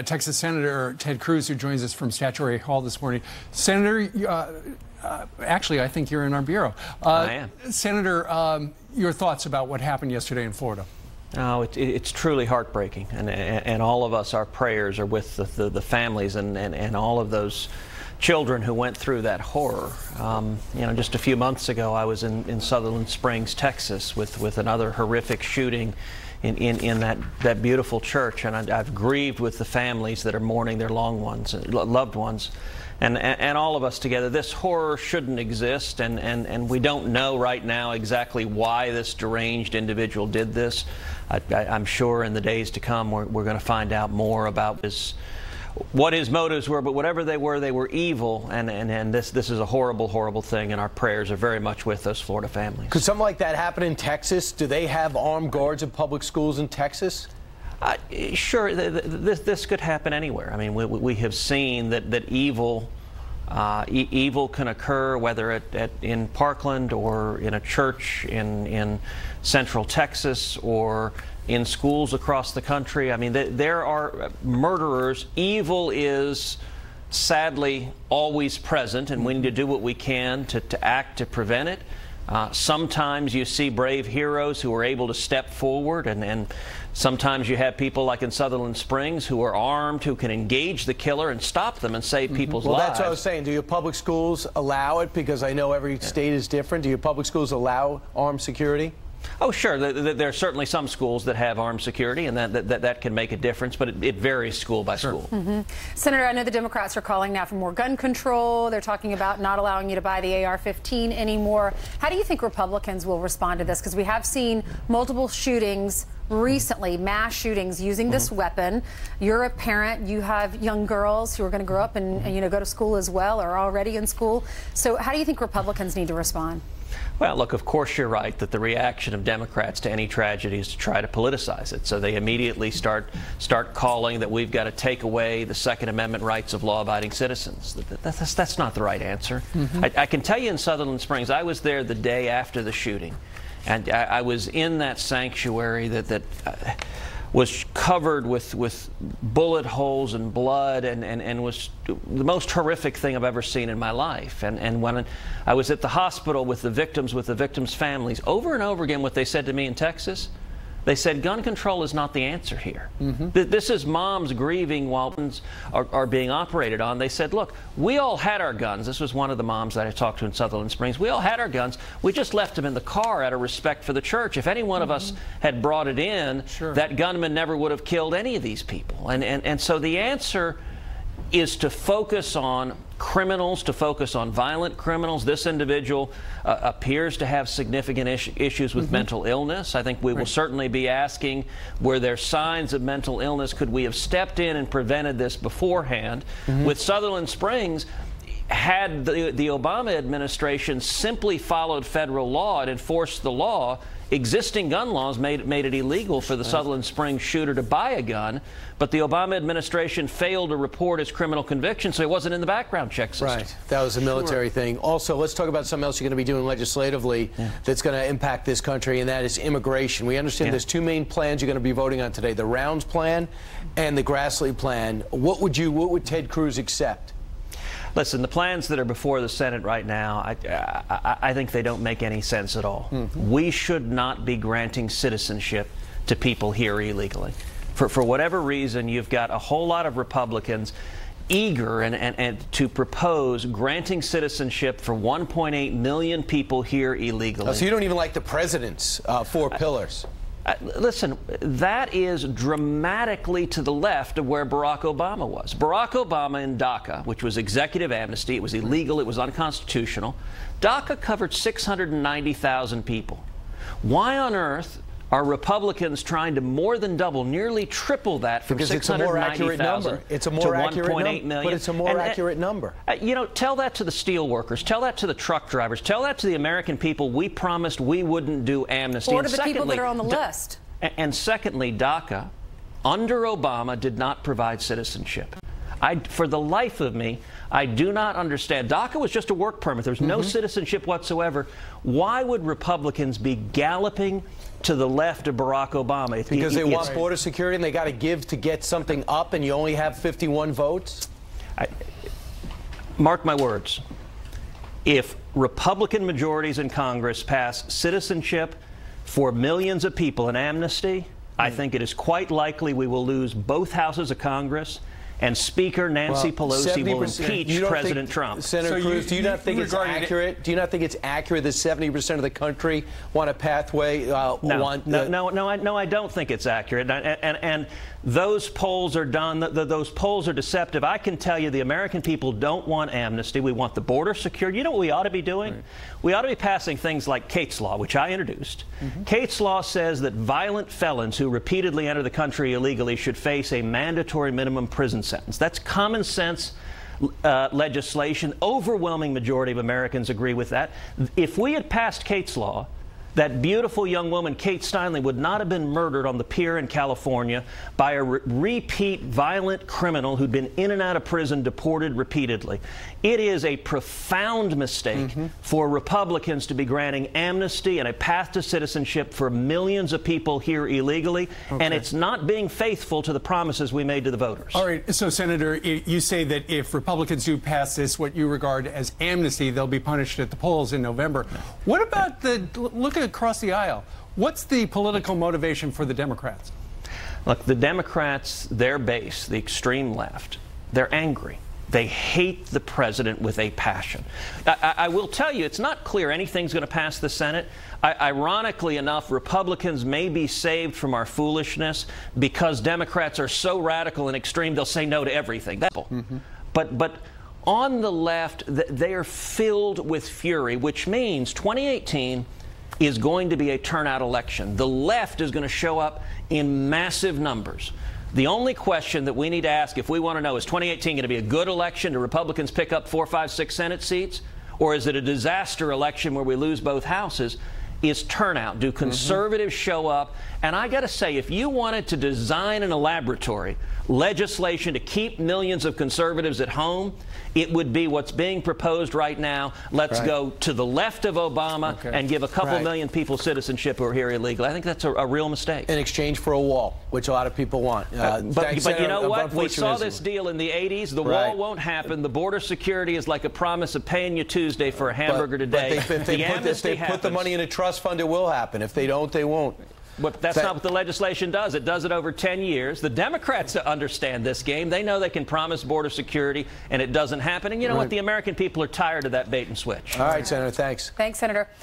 Texas Senator Ted Cruz, who joins us from Statuary Hall this morning. Senator, actually, I think you're in our bureau. I am. Senator, your thoughts about what happened yesterday in Florida? Oh, it's truly heartbreaking, and all of us, our prayers are with the families and all of those children who went through that horror. Just a few months ago, I was in Sutherland Springs, Texas, with another horrific shooting in that beautiful church, and I've grieved with the families that are mourning their loved ones, and all of us together. This horror shouldn't exist, and we don't know right now exactly why this deranged individual did this. I'm sure in the days to come we're going to find out more about this, what his motives were, but whatever they were evil, and this is a horrible, horrible thing, and our prayers are very much with those Florida families. Could something like that happen in Texas? Do they have armed guards in public schools in Texas? Sure, this could happen anywhere. I mean, we have seen that evil can occur, whether in Parkland or in a church in Central Texas or in schools across the country. I mean, there are murderers. Evil is sadly always present, and we need to do what we can to act to prevent it. Sometimes you see brave heroes who are able to step forward, and sometimes you have people like in Sutherland Springs who are armed, who can engage the killer and stop them and save people's lives. Well, that's what I was saying. Do your public schools allow it? Because I know every state is different. Do your public schools allow armed security? Oh, sure. There are certainly some schools that have armed security, and that can make a difference, but it varies school by school. Senator, I know the Democrats are calling now for more gun control. They're talking about not allowing you to buy the AR-15 anymore. How do you think Republicans will respond to this? Because we have seen multiple shootings recently, mass shootings using this weapon. You're a parent. You have young girls who are going to grow up and go to school as well, or are already in school. So how do you think Republicans need to respond? Well, look, of course you're right that the reaction of Democrats to any tragedy is to try to politicize it. So they immediately start calling that we've got to take away the Second Amendment rights of law-abiding citizens. That's not the right answer. I can tell you in Sutherland Springs, I was there the day after the shooting, and I was in that sanctuary that was covered with bullet holes and blood, and was the most horrific thing I've ever seen in my life. And when I was at the hospital with the victims' families, over and over again what they said to me in Texas, they said gun control is not the answer here. This is moms grieving while guns are being operated on. They said, look, we all had our guns. This was one of the moms that I talked to in Sutherland Springs. We all had our guns. We just left them in the car out of respect for the church. If any one of us had brought it in, that gunman never would have killed any of these people. And so the answer is to focus on criminals, to focus on violent criminals. This individual appears to have significant issues with mental illness. I think we will certainly be asking, were there signs of mental illness? Could we have stepped in and prevented this beforehand? With Sutherland Springs, had the Obama administration simply followed federal law and enforced the law, existing gun laws made it illegal for the Sutherland Springs shooter to buy a gun, but the Obama administration failed to report his criminal conviction, so he wasn't in the background check system. Right. That was a military thing. Also, let's talk about something else you're going to be doing legislatively that's going to impact this country, and that is immigration. We understand there's two main plans you're going to be voting on today, the Rounds plan and the Grassley plan. What would Ted Cruz accept? Listen, the plans that are before the Senate right now, I think they don't make any sense at all. We should not be granting citizenship to people here illegally. For whatever reason, you've got a whole lot of Republicans eager and to propose granting citizenship for 1.8 million people here illegally. Oh, so you don't even like the president's four pillars? Listen, that is dramatically to the left of where Barack Obama was. Barack Obama in DACA, which was executive amnesty, it was illegal, it was unconstitutional. DACA covered 690,000 people. Why on earth are Republicans trying to more than double, nearly triple that from 690,000 it's a more to accurate 1.8 million? But it's a more accurate number. Tell that to the steel workers. Tell that to the truck drivers. Tell that to the American people. We promised we wouldn't do amnesty. Or to the people that are on the list. And secondly, DACA, under Obama, did not provide citizenship. For the life of me, I do not understand. DACA was just a work permit. There's no citizenship whatsoever. Why would Republicans be galloping to the left of Barack Obama? Because they want border security and they got to give to get something up, and you only have 51 votes? Mark my words. If Republican majorities in Congress pass citizenship for millions of people and amnesty, I think it is quite likely we will lose both houses of Congress, and Speaker Nancy Pelosi will impeach President Trump. Senator Cruz, do you not think it's accurate? Do you not think it's accurate that 70% of the country want a pathway? No, I don't think it's accurate. And those polls are done. Those polls are deceptive. I can tell you the American people don't want amnesty. We want the border secured. You know what we ought to be doing? Right. We ought to be passing things like Kate's Law, which I introduced. Kate's Law says that violent felons who repeatedly enter the country illegally should face a mandatory minimum prison sentence. That's common sense legislation. Overwhelming majority of Americans agree with that. If we had passed Kate's Law, that beautiful young woman, Kate Steinle, would not have been murdered on the pier in California by a repeat violent criminal who'd been in and out of prison, deported repeatedly. It is a profound mistake for Republicans to be granting amnesty and a path to citizenship for millions of people here illegally, and it's not being faithful to the promises we made to the voters. All right, so Senator, you say that if Republicans do pass this, what you regard as amnesty, they'll be punished at the polls in November. What about look at across the aisle? What's the political motivation for the Democrats? Look, the Democrats, their base, the extreme left, they're angry. They hate the president with a passion. I will tell you, it's not clear anything's going to pass the Senate. Ironically enough, Republicans may be saved from our foolishness because Democrats are so radical and extreme, they'll say no to everything. But on the left, they are filled with fury, which means 2018 is going to be a turnout election. The left is going to show up in massive numbers. The only question that we need to ask if we want to know, is 2018 going to be a good election? Do Republicans pick up 4, 5, 6 Senate seats? Or is it a disaster election where we lose both houses? Is turnout. Do conservatives show up? And I got to say, if you wanted to design in a laboratory legislation to keep millions of conservatives at home, it would be what's being proposed right now. Let's go to the left of Obama and give a couple million people citizenship who are here illegally. I think that's a real mistake. In exchange for a wall, which a lot of people want. But you know what? We saw this deal in the 80s. The wall won't happen. The border security is like a promise of paying you Tuesday for a hamburger today. If they put the money in a trust fund, it will happen. If they don't, they won't. But that's not what the legislation does. It does it over 10 years. The Democrats understand this game. They know they can promise border security, and it doesn't happen. And you know what? The American people are tired of that bait and switch. All right, Senator, thanks. Thanks, Senator.